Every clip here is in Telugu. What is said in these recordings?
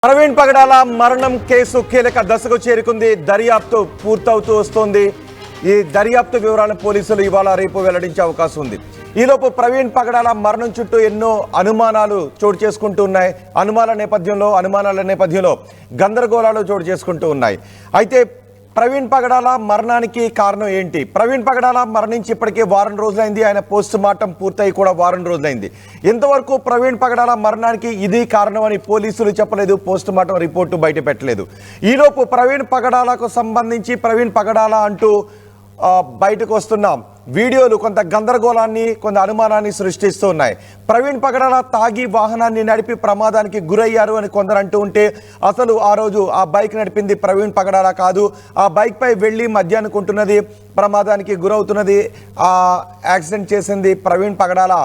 ప్రవీణ్ పగడాల మరణం కేసు కీలక దశకు చేరుకుంది. దర్యాప్తు పూర్తవుతూ వస్తోంది. ఈ దర్యాప్తు వివరాలను పోలీసులు ఇవాళ రేపు వెల్లడించే అవకాశం ఉంది. ఈలోపు ప్రవీణ్ పగడాల మరణం చుట్టూ ఎన్నో అనుమానాలు చోటు చేసుకుంటూ ఉన్నాయి. అనుమానాల నేపథ్యంలో గందరగోళాలు చోటు చేసుకుంటూ ఉన్నాయి. అయితే ప్రవీణ్ పగడాల మరణానికి కారణం ఏంటి? ప్రవీణ్ పగడాల మరణించి ఇప్పటికే వారం రోజులైంది. ఆయన పోస్ట్ మార్టం పూర్తయి కూడా వారం రోజులైంది. ఇంతవరకు ప్రవీణ్ పగడాల మరణానికి ఇది కారణం అని పోలీసులు చెప్పలేదు. పోస్ట్ మార్టం రిపోర్టు బయట పెట్టలేదు. ఈలోపు ప్రవీణ్ పగడాలకు సంబంధించి ప్రవీణ్ పగడాల అంటూ బయటకు వస్తున్న వీడియోలు కొంత గందరగోళాన్ని, కొంత అనుమానాన్ని సృష్టిస్తూ ఉన్నాయి. ప్రవీణ్ పగడాల తాగి వాహనాన్ని నడిపి ప్రమాదానికి గురయ్యారు అని కొందరు అంటూ ఉంటే, అసలు ఆ రోజు ఆ బైక్ నడిపింది ప్రవీణ్ పగడాల కాదు, ఆ బైక్ పై వెళ్ళి మధ్యాహ్నుకుంటున్నది, ప్రమాదానికి గురవుతున్నది, ఆ యాక్సిడెంట్ చేసింది ప్రవీణ్ పగడాల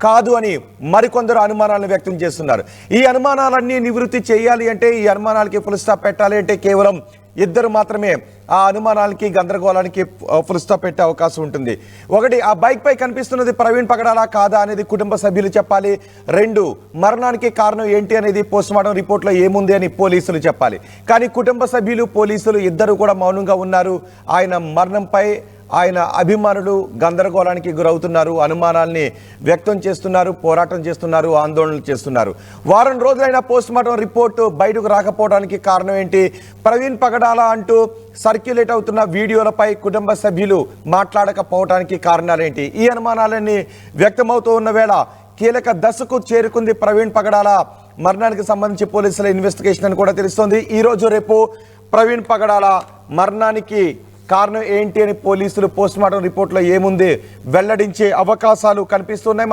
కాదు అని మరికొందరు అనుమానాలను వ్యక్తం చేస్తున్నారు. ఈ అనుమానాలన్నీ నివృత్తి చేయాలి అంటే, ఈ అనుమానాలకి ఫుల్ స్టాప్ పెట్టాలి అంటే కేవలం ఇద్దరు మాత్రమే ఆ అనుమానాలకి, గందరగోళానికి ఫుల్ స్టాప్ పెట్టే అవకాశం ఉంటుంది. ఒకటి, ఆ బైక్ పై కనిపిస్తున్నది ప్రవీణ్ పగడాల కాదా అనేది కుటుంబ సభ్యులు చెప్పాలి. రెండు, మరణానికి కారణం ఏంటి అనేది పోస్ట్ మార్టం రిపోర్ట్లో ఏముంది అని పోలీసులు చెప్పాలి. కానీ కుటుంబ సభ్యులు, పోలీసులు ఇద్దరు కూడా మౌనంగా ఉన్నారు. ఆయన మరణంపై ఆయన అభిమానులు గందరగోళానికి గురవుతున్నారు, అనుమానాల్ని వ్యక్తం చేస్తున్నారు, పోరాటం చేస్తున్నారు, ఆందోళనలు చేస్తున్నారు. వారం రోజులైన పోస్ట్ మార్టం రిపోర్టు బయటకు రాకపోవడానికి కారణం ఏంటి? ప్రవీణ్ పగడాల అంటూ సర్క్యులేట్ అవుతున్న వీడియోలపై కుటుంబ సభ్యులు మాట్లాడకపోవడానికి కారణాలేంటి? ఈ అనుమానాలన్నీ వ్యక్తమవుతూ ఉన్న వేళ కీలక దశకు చేరుకుంది ప్రవీణ్ పగడాల మరణానికి సంబంధించి పోలీసుల ఇన్వెస్టిగేషన్ అని కూడా తెలుస్తోంది. ఈరోజు రేపు ప్రవీణ్ పగడాల మరణానికి కారణం ఏంటి అని పోలీసులు పోస్ట్ మార్టం రిపోర్ట్లో ఏముంది వెల్లడించే అవకాశాలు కనిపిస్తున్నాయి.